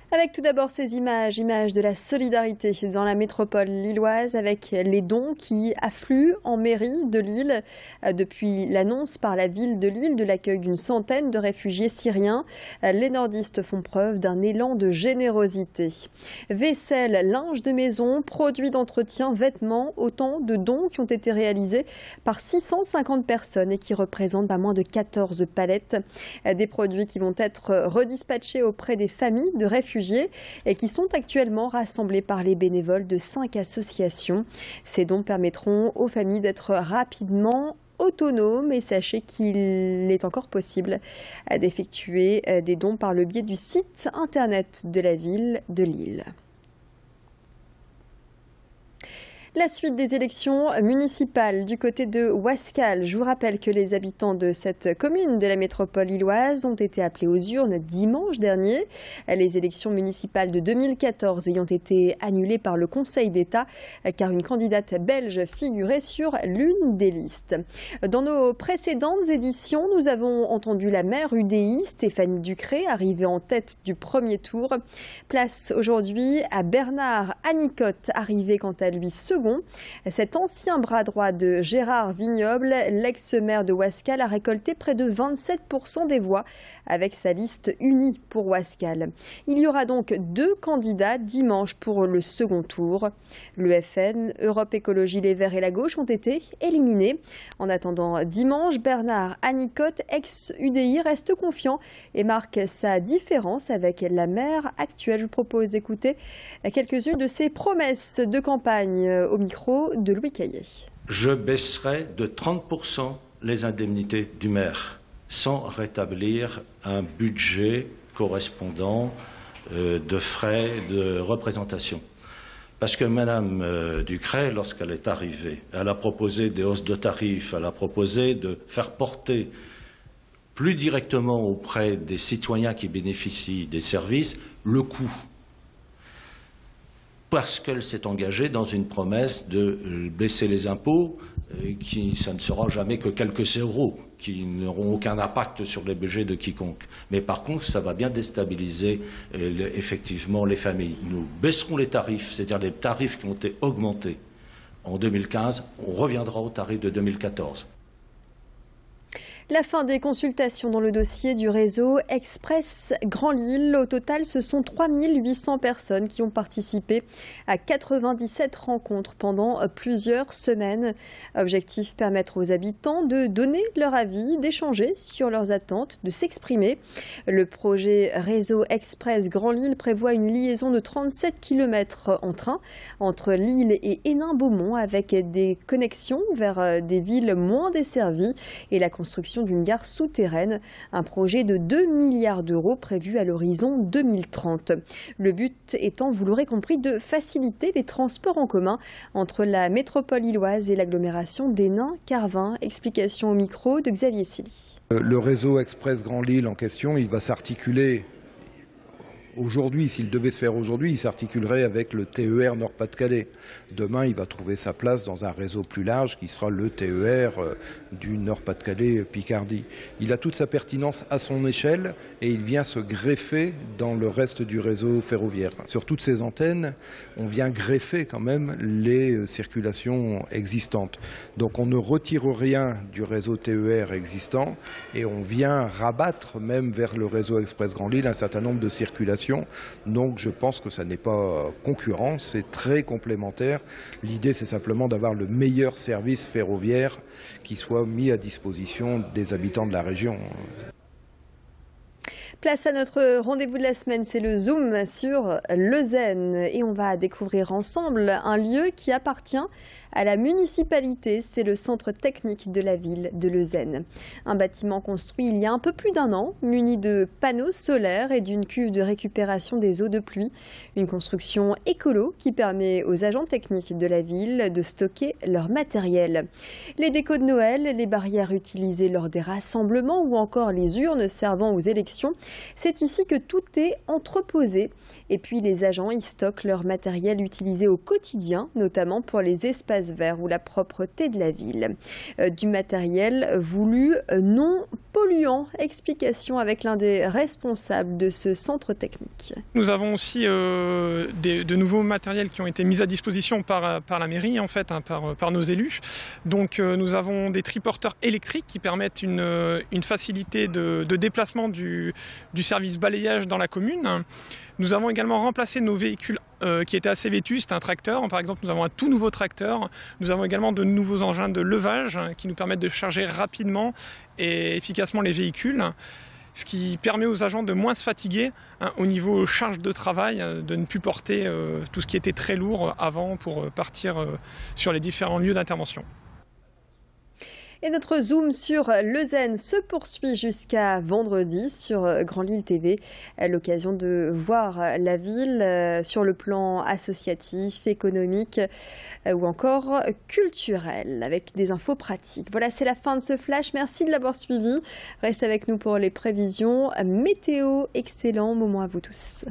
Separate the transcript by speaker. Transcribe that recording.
Speaker 1: Avec tout d'abord ces images de la solidarité dans la métropole lilloise avec les dons qui affluent en mairie de Lille. Depuis l'annonce par la ville de Lille de l'accueil d'une centaine de réfugiés syriens, les nordistes font preuve d'un élan de générosité. Vaisselle, linge de maison, produits d'entretien, vêtements, autant de dons qui ont été réalisés par 650 personnes et qui représentent pas moins de 14 palettes. Des produits qui vont être redispatchés auprès des familles de réfugiés et qui sont actuellement rassemblés par les bénévoles de 5 associations. Ces dons permettront aux familles d'être rapidement autonomes et sachez qu'il est encore possible d'effectuer des dons par le biais du site internet de la ville de Lille. La suite des élections municipales du côté de Wascal. Je vous rappelle que les habitants de cette commune de la métropole lilloise ont été appelés aux urnes dimanche dernier. Les élections municipales de 2014 ayant été annulées par le Conseil d'État car une candidate belge figurait sur l'une des listes. Dans nos précédentes éditions, nous avons entendu la maire UDI, Stéphanie Ducré, arriver en tête du premier tour. Place aujourd'hui à Bernard Anicotte, arrivé quant à lui second. Cet ancien bras droit de Gérard Vignoble, l'ex-maire de Wascal, a récolté près de 27% des voix avec sa liste unie pour Wascal. Il y aura donc 2 candidats dimanche pour le second tour. Le FN, Europe Écologie Les Verts et la Gauche ont été éliminés. En attendant dimanche, Bernard Anicotte, ex-UDI, reste confiant et marque sa différence avec la maire actuelle. Je vous propose d'écouter quelques-unes de ses promesses de campagne au micro de Louis Caillé.
Speaker 2: Je baisserai de 30% les indemnités du maire, sans rétablir un budget correspondant de frais de représentation. Parce que Mme Ducré, lorsqu'elle est arrivée, elle a proposé des hausses de tarifs, elle a proposé de faire porter plus directement auprès des citoyens qui bénéficient des services le coût. Parce qu'elle s'est engagée dans une promesse de baisser les impôts, ça ne sera jamais que quelques euros, qui n'auront aucun impact sur les budgets de quiconque. Mais par contre, ça va bien déstabiliser effectivement les familles. Nous baisserons les tarifs, c'est-à-dire les tarifs qui ont été augmentés en 2015, on reviendra aux tarifs de 2014.
Speaker 1: La fin des consultations dans le dossier du réseau Express Grand Lille. Au total, ce sont 3800 personnes qui ont participé à 97 rencontres pendant plusieurs semaines. Objectif, permettre aux habitants de donner leur avis, d'échanger sur leurs attentes, de s'exprimer. Le projet réseau Express Grand Lille prévoit une liaison de 37 km en train entre Lille et Hénin-Beaumont avec des connexions vers des villes moins desservies et la construction d'une gare souterraine, un projet de 2 milliards d'euros prévu à l'horizon 2030. Le but étant, vous l'aurez compris, de faciliter les transports en commun entre la métropole lilloise et l'agglomération d'Hénin-Carvin. Explication au micro de Xavier Silly.
Speaker 3: Le réseau Express Grand Lille en question, il va s'articuler aujourd'hui, s'il devait se faire aujourd'hui, il s'articulerait avec le TER Nord-Pas-de-Calais. Demain, il va trouver sa place dans un réseau plus large qui sera le TER du Nord-Pas-de-Calais-Picardie. Il a toute sa pertinence à son échelle et il vient se greffer dans le reste du réseau ferroviaire. Sur toutes ces antennes, on vient greffer quand même les circulations existantes. Donc on ne retire rien du réseau TER existant et on vient rabattre même vers le réseau Express Grand Lille un certain nombre de circulations. Donc je pense que ça n'est pas concurrent, c'est très complémentaire. L'idée c'est simplement d'avoir le meilleur service ferroviaire qui soit mis à disposition des habitants de la région.
Speaker 1: Place à notre rendez-vous de la semaine, c'est le Zoom sur Leuzen et on va découvrir ensemble un lieu qui appartient à la municipalité, c'est le centre technique de la ville de Leuzen. Un bâtiment construit il y a un peu plus d'1 an, muni de panneaux solaires et d'une cuve de récupération des eaux de pluie. Une construction écolo qui permet aux agents techniques de la ville de stocker leur matériel. Les décos de Noël, les barrières utilisées lors des rassemblements ou encore les urnes servant aux élections, c'est ici que tout est entreposé. Et puis les agents y stockent leur matériel utilisé au quotidien, notamment pour les espaces l'espace vert ou la propreté de la ville. Du matériel voulu non polluant. Explication avec l'un des responsables de ce centre technique.
Speaker 4: Nous avons aussi de nouveaux matériels qui ont été mis à disposition par la mairie, en fait, par nos élus. Donc nous avons des triporteurs électriques qui permettent une facilité de déplacement du service balayage dans la commune. Nous avons également remplacé nos véhicules qui étaient assez vétustes, un tracteur. Par exemple, nous avons un tout nouveau tracteur. Nous avons également de nouveaux engins de levage qui nous permettent de charger rapidement et efficacement les véhicules, ce qui permet aux agents de moins se fatiguer au niveau charge de travail, de ne plus porter tout ce qui était très lourd avant pour partir sur les différents lieux d'intervention.
Speaker 1: Et notre zoom sur Leuzen se poursuit jusqu'à vendredi sur Grand Lille TV. L'occasion de voir la ville sur le plan associatif, économique ou encore culturel avec des infos pratiques. Voilà, c'est la fin de ce flash. Merci de l'avoir suivi. Reste avec nous pour les prévisions météo. Excellent moment à vous tous.